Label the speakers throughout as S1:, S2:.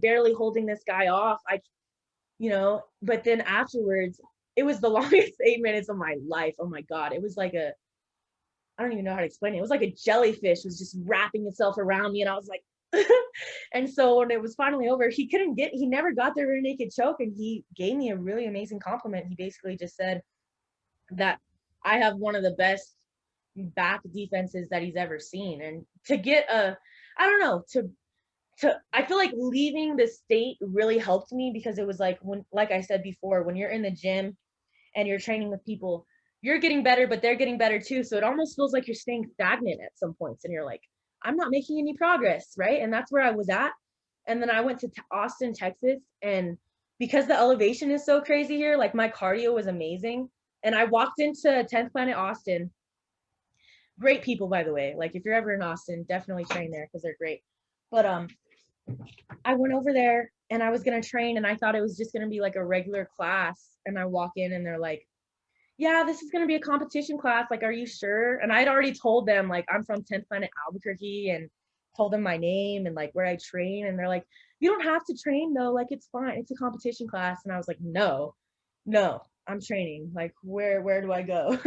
S1: barely holding this guy off. But then afterwards, it was the longest 8 minutes of my life. Oh my God. It was like I don't even know how to explain it. It was like a jellyfish was just wrapping itself around me. And I was like, and so when it was finally over, he never got the rear naked choke. And he gave me a really amazing compliment. He basically just said that I have one of the best back defenses that he's ever seen. And to get I don't know, I feel like leaving the state really helped me, because it was like, like I said before, when you're in the gym and you're training with people, you're getting better, but they're getting better too. So it almost feels like you're staying stagnant at some points, and you're like, I'm not making any progress, right? And that's where I was at. And then I went to Austin, Texas, and because the elevation is so crazy here, like my cardio was amazing. And I walked into 10th Planet Austin. Great people, by the way. Like if you're ever in Austin, definitely train there because they're great. But I went over there and I was gonna train, and I thought it was just gonna be like a regular class. And I walk in and they're like, yeah, this is gonna be a competition class. Like, are you sure? And I'd already told them, like, I'm from 10th Planet Albuquerque, and told them my name and like where I train. And they're like, you don't have to train though. Like, it's fine. It's a competition class. And I was like, no, I'm training. Like, where do I go?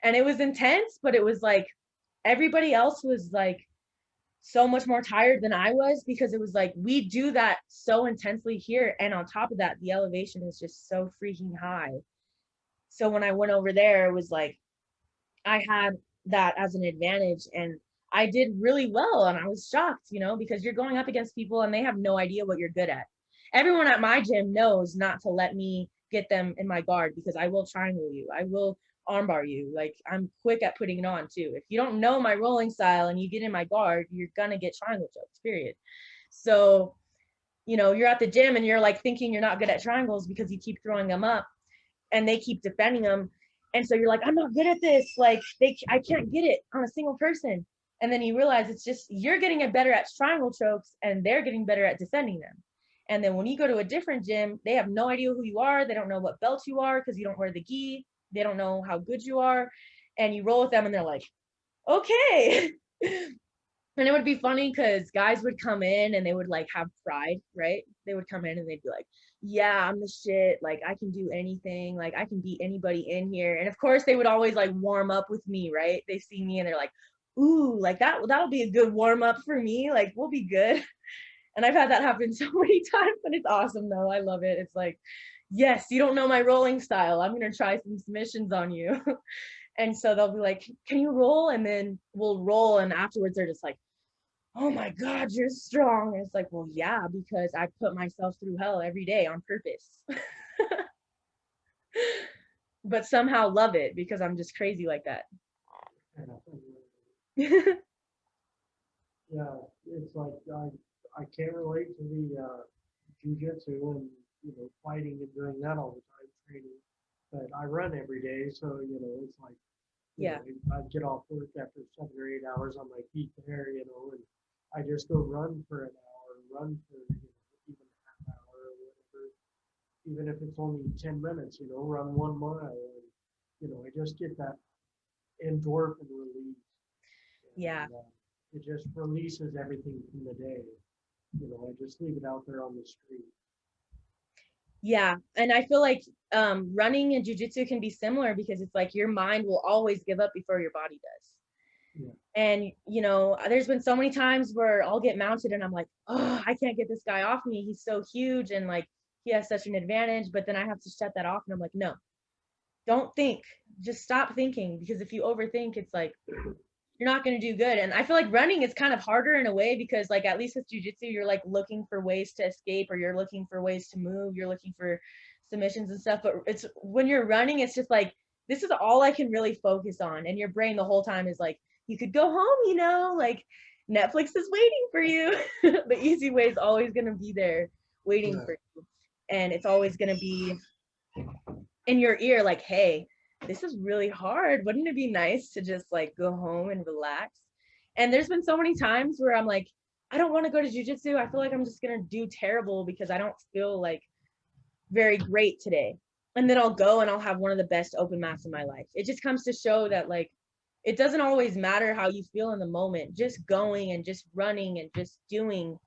S1: And it was intense, but it was like everybody else was like so much more tired than I was, because it was like, we do that so intensely here. And on top of that, the elevation is just so freaking high. So when I went over there, it was like, I had that as an advantage, and I did really well. And I was shocked, because you're going up against people and they have no idea what you're good at. Everyone at my gym knows not to let me get them in my guard, because I will triangle you. I will armbar you. Like, I'm quick at putting it on too. If you don't know my rolling style and you get in my guard, you're gonna get triangle chokes, period. So, you're at the gym and you're like thinking you're not good at triangles because you keep throwing them up and they keep defending them. And so you're like, I'm not good at this. Like, I can't get it on a single person. And then you realize it's just, you're getting it better at triangle chokes and they're getting better at defending them. And then when you go to a different gym, they have no idea who you are. They don't know what belt you are because you don't wear the gi. They don't know how good you are. And you roll with them and they're like, okay. And it would be funny because guys would come in and they would like have pride, right? They would come in and they'd be like, yeah, I'm the shit. Like, I can do anything. Like, I can beat anybody in here. And of course they would always like warm up with me, right? They see me and they're like, ooh, like that'll be a good warm up for me. Like, we'll be good. And I've had that happen so many times, but it's awesome though. I love it. It's like, yes, you don't know my rolling style. I'm going to try some submissions on you. And so they'll be like, can you roll? And then we'll roll. And afterwards they're just like, oh my God, you're strong. And it's like, well, yeah, because I put myself through hell every day on purpose. But somehow love it because I'm just crazy like that.
S2: Yeah, it's like I can't relate to the jujitsu and fighting and doing that all the time, training. But I run every day, so it's like
S1: Yeah.
S2: I'd get off work after 7 or 8 hours on my feet there, and I just go run for an hour, run for even a half hour or whatever, even if it's only 10 minutes, run 1 mile, and I just get that endorphin release,
S1: Yeah.
S2: and it just releases everything from the day. I just leave it out there on the street.
S1: Yeah. And I feel like running and jujitsu can be similar because it's like your mind will always give up before your body does.
S2: Yeah.
S1: And, there's been so many times where I'll get mounted and I'm like, oh, I can't get this guy off me. He's so huge and like he has such an advantage. But then I have to shut that off and I'm like, no, don't think. Just stop thinking, because if you overthink, it's like you're not going to do good. And I feel like running is kind of harder in a way because, like, at least with jujitsu, you're like looking for ways to escape, or you're looking for ways to move. You're looking for submissions and stuff. But it's when you're running, it's just like, this is all I can really focus on. And your brain the whole time is like, you could go home, like Netflix is waiting for you. The easy way is always going to be there waiting
S2: Yeah.
S1: for you. And it's always going to be in your ear, like, hey, this is really hard. Wouldn't it be nice to just like go home and relax? And there's been so many times where I'm like, I don't want to go to jujitsu. I feel like I'm just going to do terrible because I don't feel like very great today. And then I'll go and I'll have one of the best open mats of my life. It just comes to show that like, it doesn't always matter how you feel in the moment. Just going and just running and just doing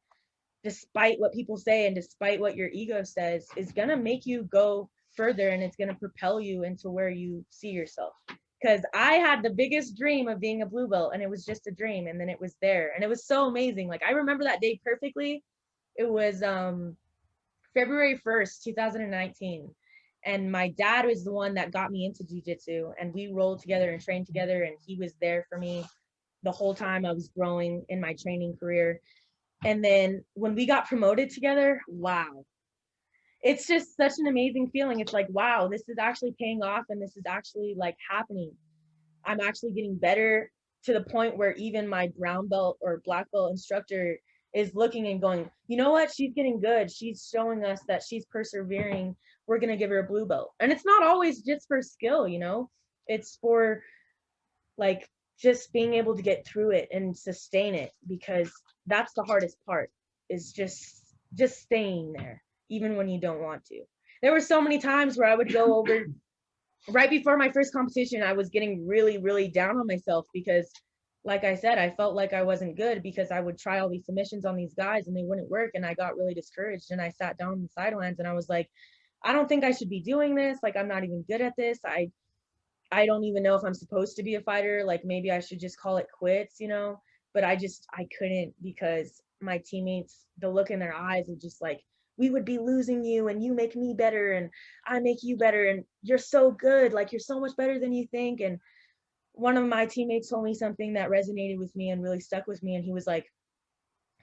S1: despite what people say and despite what your ego says, is going to make you go further, and it's going to propel you into where you see yourself. Because I had the biggest dream of being a blue belt, and it was just a dream, and then it was there, and it was so amazing. Like, I remember that day perfectly. It was February 1st, 2019. And my dad was the one that got me into jiu-jitsu, and we rolled together and trained together, and he was there for me the whole time I was growing in my training career. And then when we got promoted together, wow, it's just such an amazing feeling. It's like, wow, this is actually paying off, and this is actually like happening. I'm actually getting better, to the point where even my brown belt or black belt instructor is looking and going, you know what, she's getting good, she's showing us that she's persevering, we're going to give her a blue belt. And it's not always just for skill, you know, it's for like just being able to get through it and sustain it, because that's the hardest part, is just staying there even when you don't want to. There were so many times where I would go over right before my first competition, I was getting really, really down on myself, because like I said, I felt like I wasn't good, because I would try all these submissions on these guys and they wouldn't work, and I got really discouraged, and I sat down on the sidelines and I was like, I don't think I should be doing this. Like, I'm not even good at this. I don't even know if I'm supposed to be a fighter. Like, maybe I should just call it quits, you know? But I couldn't, because my teammates, the look in their eyes of just like, we would be losing you, and you make me better, and I make you better, and you're so good. Like, you're so much better than you think. And one of my teammates told me something that resonated with me and really stuck with me. And he was like,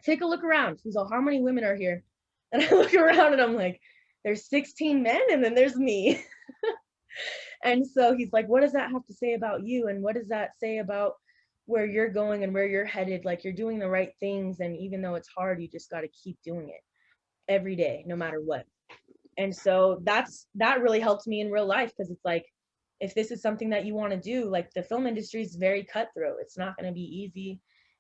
S1: take a look around. He's like, how many women are here? And I look around and I'm like, there's 16 men, and then there's me. And so he's like, what does that have to say about you? And what does that say about where you're going and where you're headed? Like, you're doing the right things. And even though it's hard, you just got to keep doing it every day, no matter what. And so that really helped me in real life, because it's like, if this is something that you want to do, like, the film industry is very cutthroat. It's not going to be easy.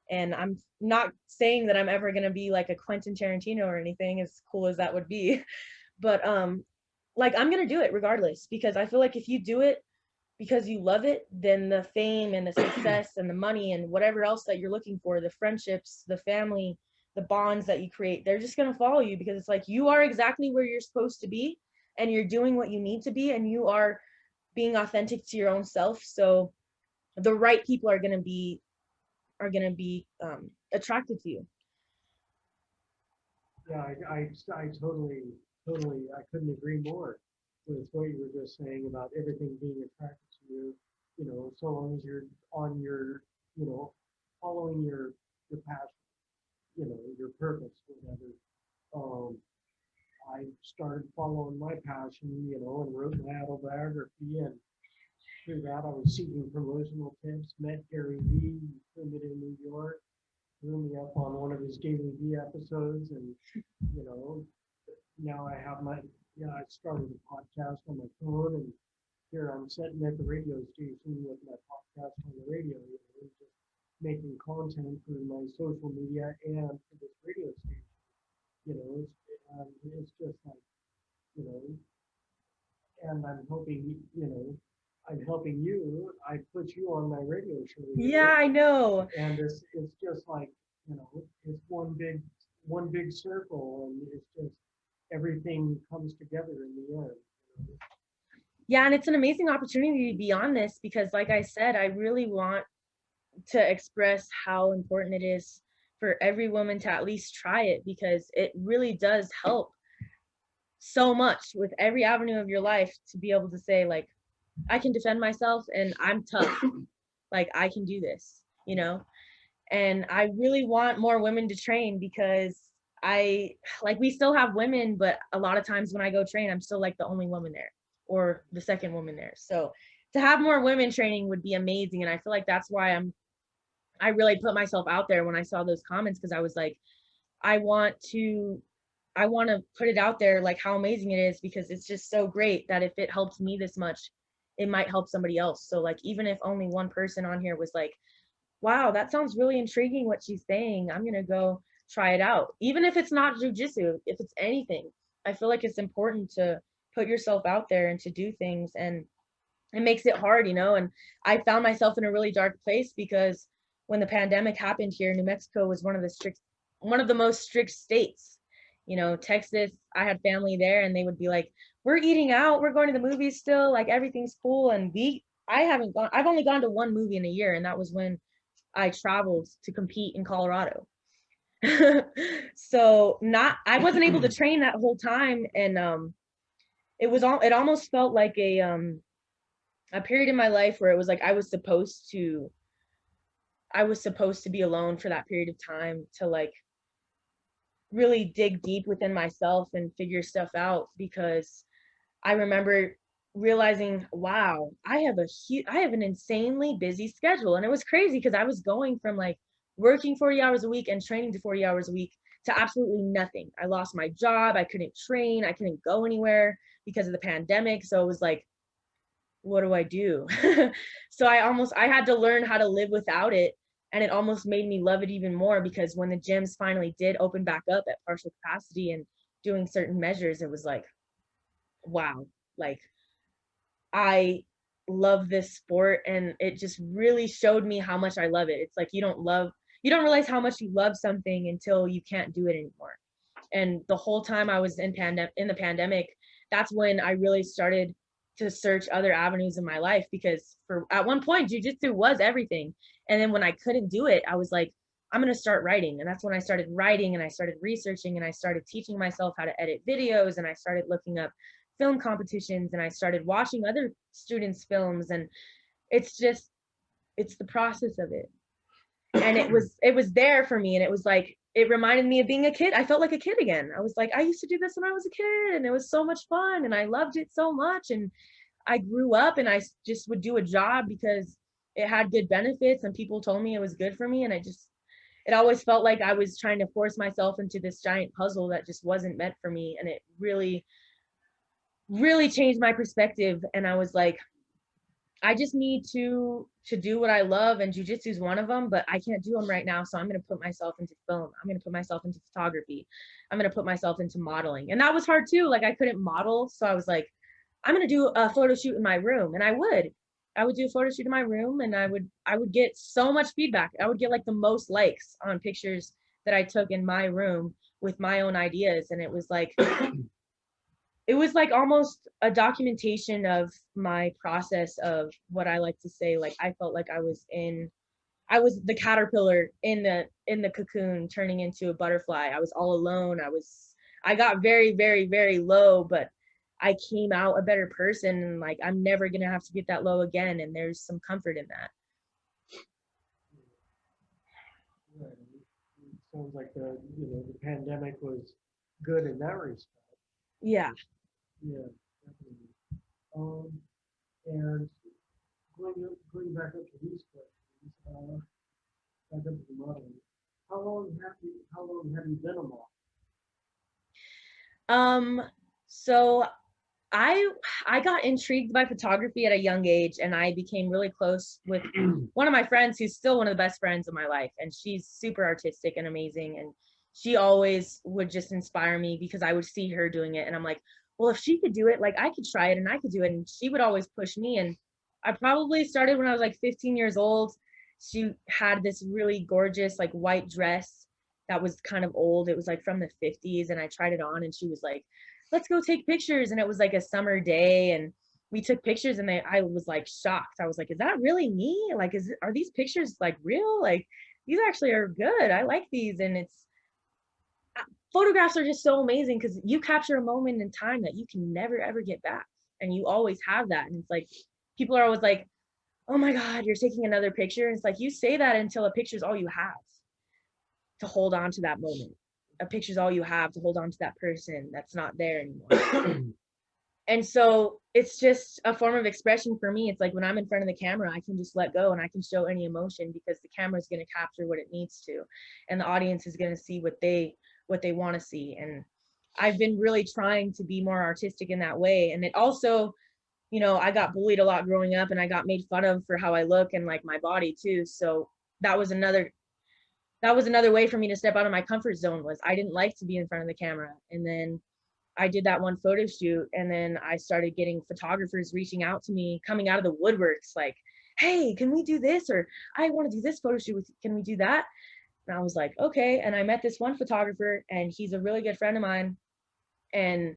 S1: And I'm not saying that I'm ever going to be like a Quentin Tarantino or anything, as cool as that would be. But like, I'm going to do it regardless, because I feel like if you do it because you love it, then the fame and the success and the money and whatever else that you're looking for, the friendships, the family, the bonds that you create, they're just going to follow you, because it's like, you are exactly where you're supposed to be, and you're doing what you need to be, and you are being authentic to your own self. So the right people are going to be attracted to you.
S2: Yeah, I totally, I couldn't agree more with what you were just saying about everything being attracted to you, you know, so long as you're on your, you know, following your passion, you know, your purpose, whatever. Um, I started following my passion, you know, and wrote my autobiography, and through that I was seeking promotional tips, met Gary Vee, filmed it in New York, threw me up on one of his Daily V episodes, and you know, now I have my, yeah, I started a podcast on my phone, and here I'm sitting at the radio station with my podcast on the radio, you know, just making content for my social media and for this radio station. You know, it's just like, you know, and I'm hoping, you know, I'm helping you. I put you on my radio show
S1: Yeah,
S2: here,
S1: I know.
S2: and it's just like, you know, it's one big circle, and it's just everything comes together in the end. You know?
S1: Yeah, and it's an amazing opportunity to be on this, because like I said, I really want to express how important it is for every woman to at least try it, because it really does help so much with every avenue of your life, to be able to say, like, I can defend myself, and I'm tough. Like, I can do this, you know? And I really want more women to train, because I like, we still have women, but a lot of times when I go train, I'm still like the only woman there, or the second woman there. So to have more women training would be amazing. And I feel like that's why I really put myself out there when I saw those comments, because I was like, I want to I want to put it out there, like, how amazing it is, because it's just so great that if it helps me this much, it might help somebody else. So like, even if only one person on here was like, wow, that sounds really intriguing what she's saying, I'm gonna go try it out. Even if it's not jujitsu, if it's anything, I feel like it's important to put yourself out there and to do things. And it makes it hard, you know. And I found myself in a really dark place, because when the pandemic happened here, New Mexico was one of the most strict states. You know, Texas, I had family there and they would be like, we're eating out, we're going to the movies still, like everything's cool. And I've only gone to one movie in a year, and that was when I traveled to compete in Colorado. So not I wasn't able to train that whole time, and it almost felt like a period in my life where it was like I was supposed to be alone for that period of time to like really dig deep within myself and figure stuff out, because I remember realizing, wow, I have an insanely busy schedule. And it was crazy because I was going from like working 40 hours a week and training to 40 hours a week to absolutely nothing. I lost my job, I couldn't train, I couldn't go anywhere because of the pandemic. So it was like, what do I do? So I had to learn how to live without it. And it almost made me love it even more, because when the gyms finally did open back up at partial capacity and doing certain measures, it was like, wow, like I love this sport, and it just really showed me how much I love it. It's like you don't realize how much you love something until you can't do it anymore. And the whole time I was in the pandemic, that's when I really started to search other avenues in my life, because for at one point jujitsu was everything. And then when I couldn't do it, I was like, I'm going to start writing. And that's when I started writing, and I started researching, and I started teaching myself how to edit videos, and I started looking up film competitions, and I started watching other students' films. And it's just it's the process of it. And it was there for me, and it was like it reminded me of being a kid. I felt like a kid again. I was like, I used to do this when I was a kid, and it was so much fun, and I loved it so much. And I grew up, and I just would do a job because it had good benefits and people told me it was good for me. And it always felt like I was trying to force myself into this giant puzzle that just wasn't meant for me. And it really, really changed my perspective. And I was like, I just need to do what I love, and jujitsu is one of them, but I can't do them right now. So I'm going to put myself into film. I'm going to put myself into photography. I'm going to put myself into modeling. And that was hard too. Like I couldn't model. So I was like, I'm going to do a photo shoot in my room. And I would do a photo shoot in my room, and I would get so much feedback. I would get like the most likes on pictures that I took in my room with my own ideas. And it was like almost a documentation of my process of what I like to say. Like I felt like I was the caterpillar in the cocoon turning into a butterfly. I was all alone. I got very, very, very low, but I came out a better person. And like I'm never gonna have to get that low again. And there's some comfort in that.
S2: Right. It sounds like the pandemic was good in that respect.
S1: Yeah.
S2: Yeah, definitely. And going back up to these questions, back up to the modeling. How long have you been a model?
S1: Um, so I I got intrigued by photography at a young age, and I became really close with one of my friends who's still one of the best friends of my life, and she's super artistic and amazing. And she always would just inspire me because I would see her doing it, and I'm like, well, if she could do it, like I could try it and I could do it. And she would always push me. And I probably started when I was like 15 years old. She had this really gorgeous like white dress that was kind of old. It was like from the 50s, and I tried it on, and she was like, let's go take pictures. And it was like a summer day, and we took pictures, and I was like shocked. I was like, is that really me? Like, are these pictures like real? Like, these actually are good. I like these. And photographs are just so amazing because you capture a moment in time that you can never ever get back. And you always have that. And it's like, people are always like, oh my God, you're taking another picture. And it's like, you say that until a picture's all you have to hold on to that moment. A picture's all you have to hold on to that person that's not there anymore. And so it's just a form of expression for me. It's like when I'm in front of the camera, I can just let go and I can show any emotion because the camera is going to capture what it needs to, and the audience is going to see what they want to see. And I've been really trying to be more artistic in that way. And it also, you know, I got bullied a lot growing up, and I got made fun of for how I look and like my body too. So that was another way for me to step out of my comfort zone. Was I didn't like to be in front of the camera. And then I did that one photo shoot, and then I started getting photographers reaching out to me, coming out of the woodworks, like, hey, can we do this? Or I want to do this photo shoot with you. Can we do that? And I was like, okay. And I met this one photographer, and he's a really good friend of mine. And